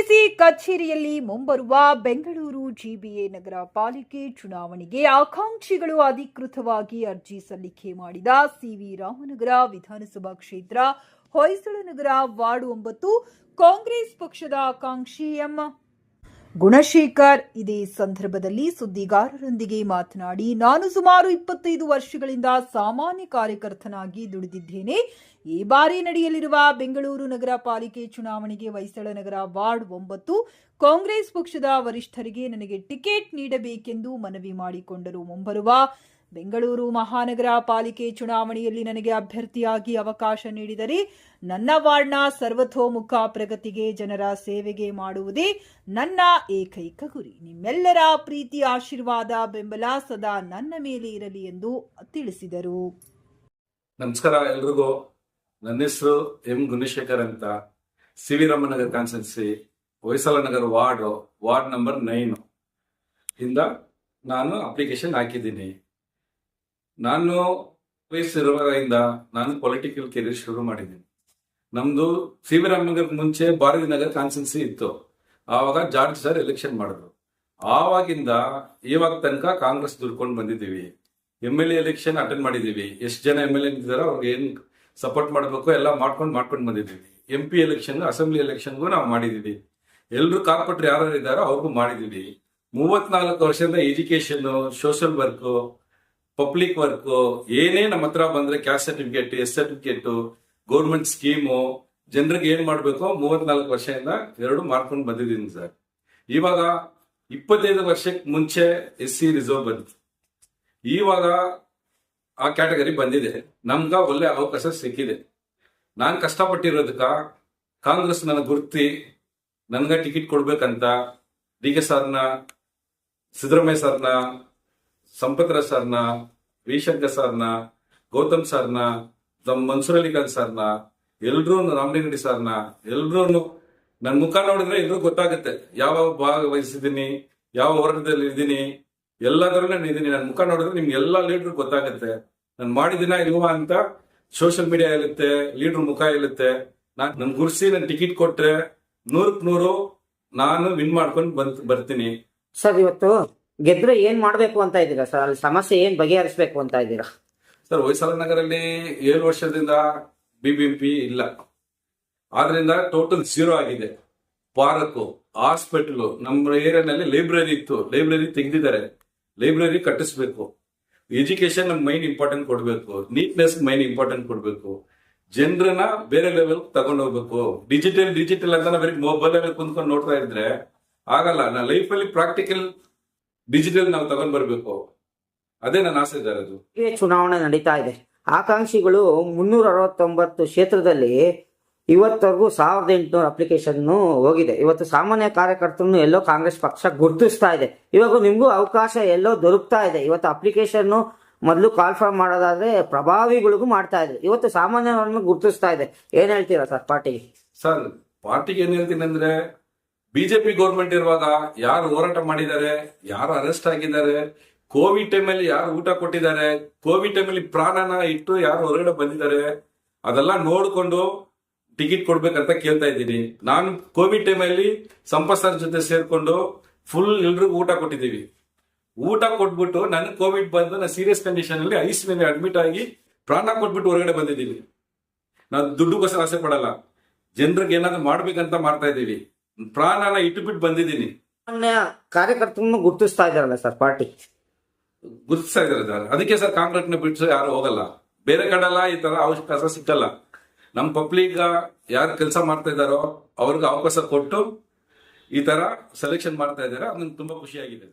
KPCC ಕಚೇರಿಯಲ್ಲಿ ಮುಂಬರುವ Bengaluru GBA ನಗರ ಪಾಲಿಕೆ ಚುನಾವಣೆಗೆ ಆಕಾಂಕ್ಷಿಗಳು ಅಧಿಕೃತವಾಗಿ ಅರ್ಜಿ ಸಲ್ಲಿಕೆ ಮಾಡಿದ ಸಿವಿ ರಾಮನಗರ ವಿಧಾನಸಭಾ ಕ್ಷೇತ್ರ ಹೊಯ್ಸಳನಗರ ವಾರ್ಡ್ 9 ಕಾಂಗ್ರೆಸ್ ಪಕ್ಷದ ಆಕಾಂಕ್ಷಿ ಎಂ ಗುಣಶೇಖರ್ ಇದೇ ಸಂದರ್ಭದಲ್ಲಿ ಸುದ್ದಿಗಾರರೊಂದಿಗೆ ಮಾತನಾಡಿ, ನಾನು ಸುಮಾರು 25 ವರ್ಷಗಳಿಂದ ಸಾಮಾನ್ಯ ಕಾರ್ಯಕರ್ತನಾಗಿ ದುಡಿದಿದ್ದೇನೆ. ಈ ಬಾರಿ ನಡೆಯಲಿರುವ ಬೆಂಗಳೂರು ನಗರ ಪಾಲಿಕೆ ಚುನಾವಣೆಗೆ ಹೊಯ್ಸಳನಗರ ವಾರ್ಡ್ 9 ಕಾಂಗ್ರೆಸ್ ಪಕ್ಷದ ವರಿಷ್ಠರಿಗೆ ನನಗೆ ಟಿಕೆಟ್ ನೀಡಬೇಕೆಂದು ಮನವಿ ಮಾಡಿಕೊಂಡರು. ಮುಂಬರುವ ಬೆಂಗಳೂರು ಮಹಾನಗರ ಪಾಲಿಕೆ ಚುನಾವಣೆಯಲ್ಲಿ ನನಗೆ ಅಭ್ಯರ್ಥಿಯಾಗಿ ಅವಕಾಶ ನೀಡಿದರೆ ನನ್ನ ವಾರ್ಡ್ನ ಸರ್ವತೋಮುಖ ಪ್ರಗತಿಗೆ, ಜನರ ಸೇವೆಗೆ ಮಾಡುವುದೇ ನನ್ನ ಏಕೈಕ ಗುರಿ. ನಿಮ್ಮೆಲ್ಲರ ಪ್ರೀತಿ, ಆಶೀರ್ವಾದ, ಬೆಂಬಲ ಸದಾ ನನ್ನ ಮೇಲೆ ಇರಲಿ ಎಂದು ತಿಳಿಸಿದರು. ನಮಸ್ಕಾರ ಎಲ್ರಿಗೂ. ನನ್ನ ಹೆಸರು ಎಂ ಗುಣಶೇಖರ್ ಅಂತ. C V Ramanagara constituency Hoysalanagar ward number 9 ಇಂದ ನಾನು ಅಪ್ಲಿಕೇಶನ್ ಹಾಕಿದ್ದೀನಿ. ನಾನು ವಯಸ್ಸಿರುವಾಗಿಂದ ನಾನು ಪೊಲಿಟಿಕಲ್ ಕೆರಿಯರ್ ಶುರು ಮಾಡಿದ್ದೀನಿ. ನಮ್ದು ಸಿವಿ ರಾಮನಗರ ಮುಂಚೆ ಭಾರತಿ ನಗರ ಕಾನ್ಸ್ಟಿಟ್ಯೂನ್ಸಿ ಇತ್ತು. ಆವಾಗ ಜಾರ್ಜ್ ಸರ್ ಎಲೆಕ್ಷನ್ ಮಾಡಿದ್ರು. ಆವಾಗಿಂದ ಇವಾಗ ತನಕ ಕಾಂಗ್ರೆಸ್ ದುಡ್ಕೊಂಡು ಬಂದಿದ್ದೀವಿ. MLA ಎಲೆಕ್ಷನ್ ಅಟೆಂಡ್ ಮಾಡಿದ್ದೀವಿ. ಎಷ್ಟು ಜನ MLA ಇದ್ದಾರೋ ಅವ್ರಿಗೆ ಏನ್ ಸಪೋರ್ಟ್ ಮಾಡಬೇಕು ಎಲ್ಲ ಮಾಡ್ಕೊಂಡು ಬಂದಿದ್ದೀವಿ. MP ಎಲೆಕ್ಷನ್, ಅಸೆಂಬ್ಲಿ ಎಲೆಕ್ಷನ್ಗೂ ನಾವು ಮಾಡಿದ್ದೀವಿ. ಎಲ್ರು ಕಾರ್ಪೊರೇಟರ್ ಯಾರು ಇದ್ದಾರೋ ಅವ್ರಿಗೂ ಮಾಡಿದ್ದೀವಿ. 34 ವರ್ಷದಿಂದ education, social work, public work ಏನೇ ನಮ್ಮ ಹತ್ರ ಬಂದ್ರೆ caste certificate, S certificate, government scheme, ಜನರಿಗೆ ಏನ್ ಮಾಡ್ಬೇಕು 34 ವರ್ಷದಿಂದ ಎರಡು ಮಾಡ್ಕೊಂಡು ಬಂದಿದ್ದೀನಿ ಸರ್. ಇವಾಗ 25 ವರ್ಷಕ್ಕೆ ಮುಂಚೆ SC ರಿಸರ್ವ್ ಬಂತು. ಇವಾಗ ಆ ಕ್ಯಾಟಗರಿ ಬಂದಿದೆ. ನಮ್ಗ ಒಳ್ಳೆ ಅವಕಾಶ ಸಿಕ್ಕಿದೆ. ನಾನು ಕಷ್ಟಪಟ್ಟಿರೋದಕ್ಕ ಕಾಂಗ್ರೆಸ್ ನನ್ನ ಗುರ್ತಿ ನನ್ಗ ಟಿಕೆಟ್ ಕೊಡ್ಬೇಕಂತ DK ಸರ್ನ, ಸಿದ್ದರಾಮಯ್ಯ ಸರ್ನ, ಸಂಪತ್ರ ಸರ್ನ, ವಿ ಶಂಕರ್ ಸರ್ನ, ಗೌತಮ್ ಸರ್ನ, ಮನ್ಸೂರ್ ಅಲಿ ಖಾನ್ ಸರ್ನ, ಎಲ್ರೂ ರಾಮಲಿಂಗಡಿ ಸರ್ನ, ಎಲ್ರೂ ನನ್ನ ಮುಖ ನೋಡಿದ್ರೆ ಎಲ್ರೂ ಗೊತ್ತಾಗುತ್ತೆ ಯಾವ ಭಾಗವಹಿಸಿದ್ದೀನಿ, ಯಾವ ಹೋರಾಟದಲ್ಲಿ ಇದ್ದೀನಿ, ಎಲ್ಲದರಲ್ಲೂ ನಾನು ಇದ್ದೀನಿ. ನನ್ನ ಮುಖ ನೋಡಿದ್ರೆ ನಿಮ್ಗೆ ಎಲ್ಲ ಲೀಡರ್ ಗೊತ್ತಾಗುತ್ತೆ ನಾನು ಮಾಡಿದಿನ ಇಲ್ವಾ ಅಂತ. ಸೋಷಿಯಲ್ ಮೀಡಿಯಾ ಇರುತ್ತೆ, ಲೀಡರ್ ಮುಖ ಇರುತ್ತೆ. ನನ್ ಗುರ್ಸಿ ನನ್ ಟಿಕೆಟ್ ಕೊಟ್ರೆ 100% ನಾನು ವಿನ್ ಮಾಡ್ಕೊಂಡು ಬರ್ತೀನಿ ಸರ್. ಇವತ್ತು ಗೆದ್ರೆ ಏನ್ ಮಾಡ್ಬೇಕು ಅಂತ ಇದ್ದೀರಾ ಸರ್? ಅಲ್ಲಿ ಸಮಸ್ಯೆ ಏನ್ ಬಗೆಹರಿಸಬೇಕು ಅಂತ ಇದ್ದೀರಾ ಸರ್? ಹೊಯ್ಸಳನಗರಲ್ಲಿ 7 ವರ್ಷದಿಂದ BBMP ಇಲ್ಲ. ಆದ್ರಿಂದ ಟೋಟಲ್ 0 ಆಗಿದೆ. ಪಾರ್ಕ್, ಹಾಸ್ಪಿಟಲ್, ನಮ್ಮ ಏರಿಯಾನಲ್ಲಿ ಲೈಬ್ರರಿ ಇತ್ತು, ಲೈಬ್ರರಿ ತೆಗೆದಿದ್ದಾರೆ. ಲೈಬ್ರರಿ ಕಟ್ಟಿಸ್ಬೇಕು. ಎಜುಕೇಶನ್ ನಮ್ಗೆ ಮೈನ್ ಇಂಪಾರ್ಟೆಂಟ್ ಕೊಡ್ಬೇಕು. ನೀಟ್ನೆಸ್ ಮೈನ್ ಇಂಪಾರ್ಟೆಂಟ್ ಕೊಡ್ಬೇಕು. ಜನರನ್ನ ಬೇರೆ ಲೆವೆಲ್ ತಗೊಂಡೋಗ್ಬೇಕು. ಡಿಜಿಟಲ್ ಅಂತ ಬರೀ ಮೊಬೈಲ್ ಕುಂತ್ಕೊಂಡು ನೋಡ್ತಾ ಇದ್ರೆ ಆಗಲ್ಲ. ನಾ ಲೈಫಲ್ಲಿ ಪ್ರಾಕ್ಟಿಕಲ್ ಡಿಜಿಟಲ್ ನಾವು ತಗೊಂಡ್ ಬರ್ಬೇಕು. ಅದೇ ನನ್ನ ಆಸೆ ಇರೋದು. ಚುನಾವಣೆ ನಡೀತಾ ಇದೆ. ಆಕಾಂಕ್ಷಿಗಳು 369 ಕ್ಷೇತ್ರದಲ್ಲಿ ಇವತ್ತವರೆಗೂ 1800 ಅಪ್ಲಿಕೇಶನ್ ಹೋಗಿದೆ. ಇವತ್ತು ಸಾಮಾನ್ಯ ಕಾರ್ಯಕರ್ತರನ್ನು ಎಲ್ಲೋ ಕಾಂಗ್ರೆಸ್ ಪಕ್ಷ ಗುರುತಿಸ್ತಾ ಇದೆ. ಇವಾಗ ನಿಮ್ಗೂ ಅವಕಾಶ ಎಲ್ಲೋ ದೊರಕ್ತಾ ಇದೆ. ಇವತ್ತು ಅಪ್ಲಿಕೇಶನ್ ಮೊದಲು ಕಾಲ್ಫಾರ್ಮ್ ಮಾಡೋದಾದ್ರೆ ಪ್ರಭಾವಿಗಳಿಗೂ ಮಾಡ್ತಾ ಇದೆ. ಇವತ್ತು ಸಾಮಾನ್ಯರನ್ನು ಗುರುತಿಸ್ತಾ ಇದೆ. ಏನ್ ಹೇಳ್ತೀರಾ ಸರ್ ಪಾರ್ಟಿಗೆ? ಸರ್, ಪಾರ್ಟಿಗೆ ಏನ್ ಹೇಳ್ತೀನಿ ಅಂದ್ರೆ, BJP ಗೌರ್ಮೆಂಟ್ ಇರುವಾಗ ಯಾರು ಹೋರಾಟ ಮಾಡಿದ್ದಾರೆ, ಯಾರು ಅರೆಸ್ಟ್ ಆಗಿದ್ದಾರೆ, ಕೋವಿಡ್ ಟೈಮಲ್ಲಿ ಯಾರು ಊಟ ಕೊಟ್ಟಿದ್ದಾರೆ, ಕೋವಿಡ್ ಟೈಮಲ್ಲಿ ಪ್ರಾಣನ ಇಟ್ಟು ಯಾರು ಹೊರಗಡೆ ಬಂದಿದ್ದಾರೆ, ಅದೆಲ್ಲ ನೋಡ್ಕೊಂಡು ಟಿಕೆಟ್ ಕೊಡ್ಬೇಕಂತ ಕೇಳ್ತಾ ಇದ್ದೀನಿ. ನಾನು ಕೋವಿಡ್ ಟೈಮಲ್ಲಿ ಸಂಪತ್ ಸರ್ ಜೊತೆ ಸೇರ್ಕೊಂಡು ಫುಲ್ ಎಲ್ರಿಗೂ ಊಟ ಕೊಟ್ಟಿದ್ದೀವಿ. ಊಟ ಕೊಟ್ಬಿಟ್ಟು ನನಗೆ ಕೋವಿಡ್ ಬಂದು ನಾನು ಸೀರಿಯಸ್ ಕಂಡೀಷನ್ ಅಲ್ಲಿ ICU ಅಡ್ಮಿಟ್ ಆಗಿ ಪ್ರಾಣ ಕೊಟ್ಬಿಟ್ಟು ಹೊರಗಡೆ ಬಂದಿದ್ದೀವಿ. ನಾವು ದುಡ್ಡುಗೋಸ್ಕರ ಆಸೆ ಪಡಲ್ಲ, ಜನರಿಗೆ ಏನಾದ್ರು ಮಾಡ್ಬೇಕಂತ ಮಾಡ್ತಾ ಇದ್ದೀವಿ. ಪ್ರಾಣನ ಇಟ್ಟುಬಿಟ್ಟು ಬಂದಿದ್ದೀನಿ. ಕಾರ್ಯಕರ್ತರನ್ನು ಗುರುತಿಸ್ತಾ ಇದಾರಲ್ಲ ಸರ್ ಪಾರ್ಟಿ? ಗುರುತಿಸ್ತಾ ಇದ್ದಾರೆ ಸರ್. ಅದಕ್ಕೆ ಸರ್ ಕಾಂಗ್ರೆಸ್ನ ಬಿಟ್ಟು ಯಾರು ಹೋಗಲ್ಲ. ಬೇರೆ ಕಡೆಲ್ಲ ಈ ತರ ಅವಕಾಶ ಸಿಕ್ಕಲ್ಲ. ನಮ್ಮ ಪಬ್ಲಿಕ್ ಯಾರು ಕೆಲಸ ಮಾಡ್ತಾ ಇದ್ದಾರೋ ಅವ್ರಿಗೆ ಅವಕಾಶ ಕೊಟ್ಟು ಈ ತರ ಸೆಲೆಕ್ಷನ್ ಮಾಡ್ತಾ ಇದ್ದಾರೆ. ಅದು ತುಂಬಾ ಖುಷಿಯಾಗಿದೆ.